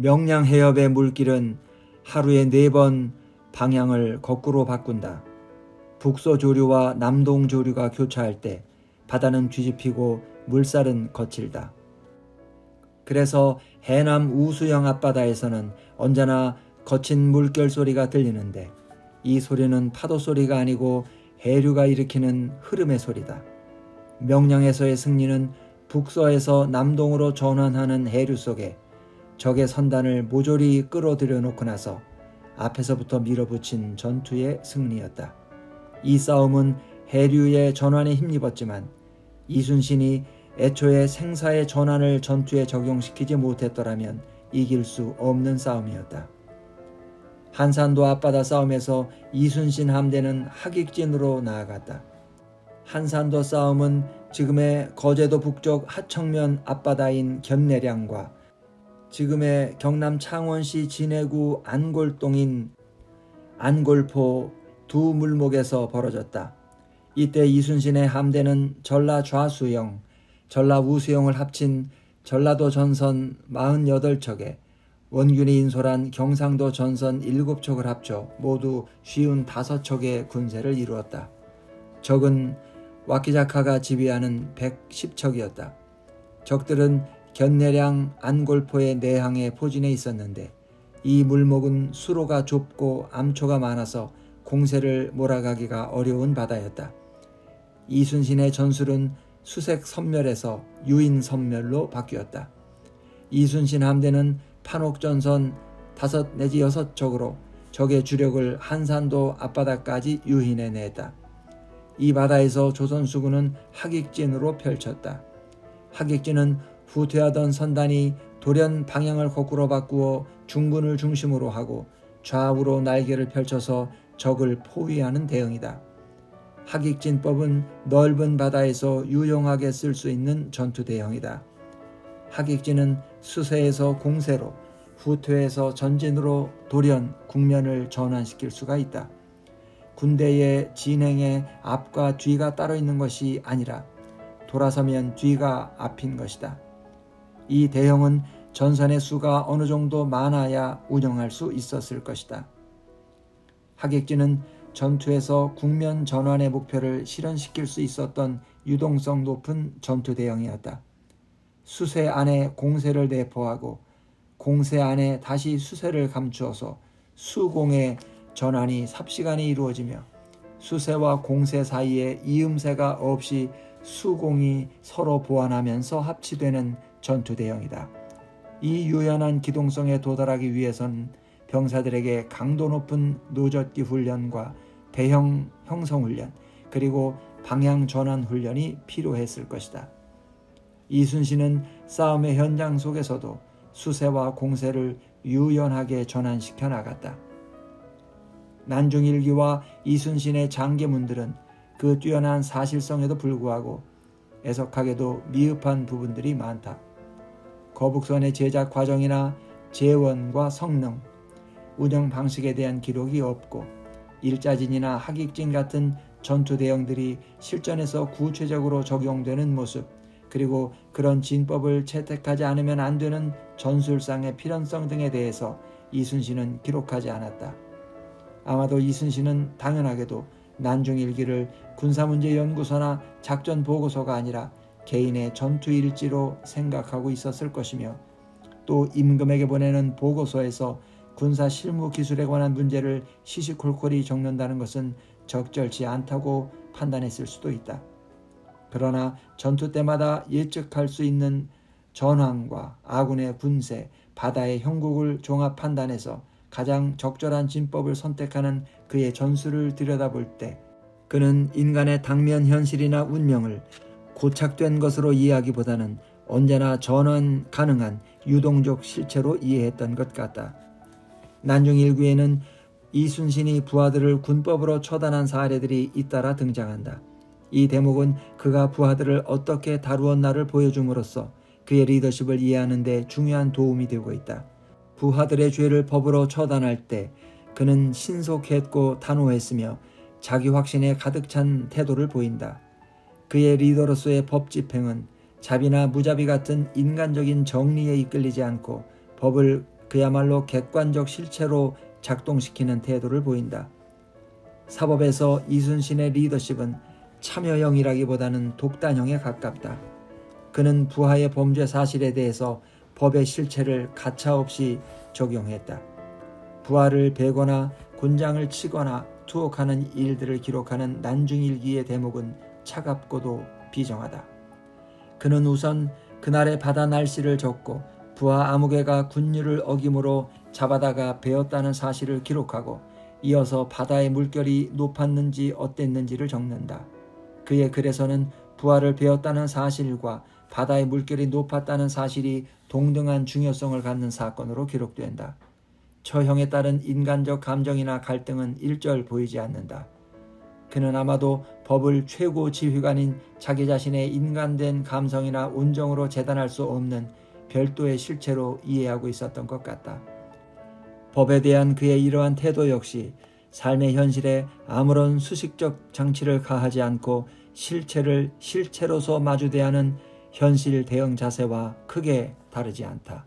명량해협의 물길은 하루에 4번 방향을 거꾸로 바꾼다. 북서조류와 남동조류가 교차할 때 바다는 뒤집히고 물살은 거칠다. 그래서 해남 우수영 앞바다에서는 언제나 거친 물결 소리가 들리는데 이 소리는 파도 소리가 아니고 해류가 일으키는 흐름의 소리다. 명량에서의 승리는 북서에서 남동으로 전환하는 해류 속에 적의 선단을 모조리 끌어들여 놓고 나서 앞에서부터 밀어붙인 전투의 승리였다. 이 싸움은 해류의 전환에 힘입었지만 이순신이 애초에 생사의 전환을 전투에 적용시키지 못했더라면 이길 수 없는 싸움이었다. 한산도 앞바다 싸움에서 이순신 함대는 하객진으로 나아갔다. 한산도 싸움은 지금의 거제도 북쪽 하청면 앞바다인 견내량과 지금의 경남 창원시 진해구 안골동인 안골포 두 물목에서 벌어졌다. 이때 이순신의 함대는 전라 좌수영, 전라 우수영을 합친 전라도 전선 48척에 원균이 인솔한 경상도 전선 7척을 합쳐 모두 55척의 군세를 이루었다. 적은 와키자카가 지휘하는 110척이었다. 적들은 견내량 안골포의 내항에 포진해 있었는데 이 물목은 수로가 좁고 암초가 많아서 공세를 몰아가기가 어려운 바다였다. 이순신의 전술은 수색 선멸에서 유인 선멸로 바뀌었다. 이순신 함대는 판옥전선 5 내지 6척으로 적의 주력을 한산도 앞바다까지 유인해냈다. 이 바다에서 조선수군은 하객진으로 펼쳤다. 하객진은 후퇴하던 선단이 돌연 방향을 거꾸로 바꾸어 중군을 중심으로 하고 좌우로 날개를 펼쳐서 적을 포위하는 대응이다. 하객진법은 넓은 바다에서 유용하게 쓸 수 있는 전투 대형이다. 하객진은 수세에서 공세로, 후퇴에서 전진으로 돌연 국면을 전환시킬 수가 있다. 군대의 진행에 앞과 뒤가 따로 있는 것이 아니라 돌아서면 뒤가 앞인 것이다. 이 대형은 전선의 수가 어느 정도 많아야 운영할 수 있었을 것이다. 하객진은 전투에서 국면 전환의 목표를 실현시킬 수 있었던 유동성 높은 전투 대형이었다. 수세 안에 공세를 내포하고 공세 안에 다시 수세를 감추어서 수공의 전환이 삽시간에 이루어지며 수세와 공세 사이에 이음새가 없이 수공이 서로 보완하면서 합치되는 전투 대형이다. 이 유연한 기동성에 도달하기 위해선 병사들에게 강도 높은 노젓기 훈련과 대형 형성 훈련 그리고 방향 전환 훈련이 필요했을 것이다. 이순신은 싸움의 현장 속에서도 수세와 공세를 유연하게 전환시켜 나갔다. 난중일기와 이순신의 장계문들은 그 뛰어난 사실성에도 불구하고 애석하게도 미흡한 부분들이 많다. 거북선의 제작 과정이나 재원과 성능, 운영 방식에 대한 기록이 없고 일자진이나 하객진 같은 전투 대형들이 실전에서 구체적으로 적용되는 모습, 그리고 그런 진법을 채택하지 않으면 안 되는 전술상의 필연성 등에 대해서 이순신은 기록하지 않았다. 아마도 이순신은 당연하게도 난중일기를 군사문제연구소나 작전보고서가 아니라 개인의 전투일지로 생각하고 있었을 것이며 또 임금에게 보내는 보고서에서 군사 실무 기술에 관한 문제를 시시콜콜이 적는다는 것은 적절치 않다고 판단했을 수도 있다. 그러나 전투 때마다 예측할 수 있는 전황과 아군의 군세, 바다의 형국을 종합 판단해서 가장 적절한 진법을 선택하는 그의 전술을 들여다볼 때 그는 인간의 당면 현실이나 운명을 고착된 것으로 이해하기보다는 언제나 전환 가능한 유동적 실체로 이해했던 것 같다. 난중일기에는 이순신이 부하들을 군법으로 처단한 사례들이 잇따라 등장한다. 이 대목은 그가 부하들을 어떻게 다루었나를 보여줌으로써 그의 리더십을 이해하는 데 중요한 도움이 되고 있다. 부하들의 죄를 법으로 처단할 때 그는 신속했고 단호했으며 자기 확신에 가득 찬 태도를 보인다. 그의 리더로서의 법 집행은 자비나 무자비 같은 인간적인 정리에 이끌리지 않고 법을 그야말로 객관적 실체로 작동시키는 태도를 보인다. 사법에서 이순신의 리더십은 참여형이라기보다는 독단형에 가깝다. 그는 부하의 범죄 사실에 대해서 법의 실체를 가차없이 적용했다. 부하를 베거나 군장을 치거나 투옥하는 일들을 기록하는 난중일기의 대목은 차갑고도 비정하다. 그는 우선 그날의 바다 날씨를 적고 부하 아무개가 군율을 어김으로 잡아다가 베었다는 사실을 기록하고 이어서 바다의 물결이 높았는지 어땠는지를 적는다. 그의 글에서는 부하를 베었다는 사실과 바다의 물결이 높았다는 사실이 동등한 중요성을 갖는 사건으로 기록된다. 처형에 따른 인간적 감정이나 갈등은 일절 보이지 않는다. 그는 아마도 법을 최고 지휘관인 자기 자신의 인간된 감성이나 온정으로 재단할 수 없는 별도의 실체로 이해하고 있었던 것 같다. 법에 대한 그의 이러한 태도 역시 삶의 현실에 아무런 수식적 장치를 가하지 않고 실체를 실체로서 마주대하는 현실 대응 자세와 크게 다르지 않다.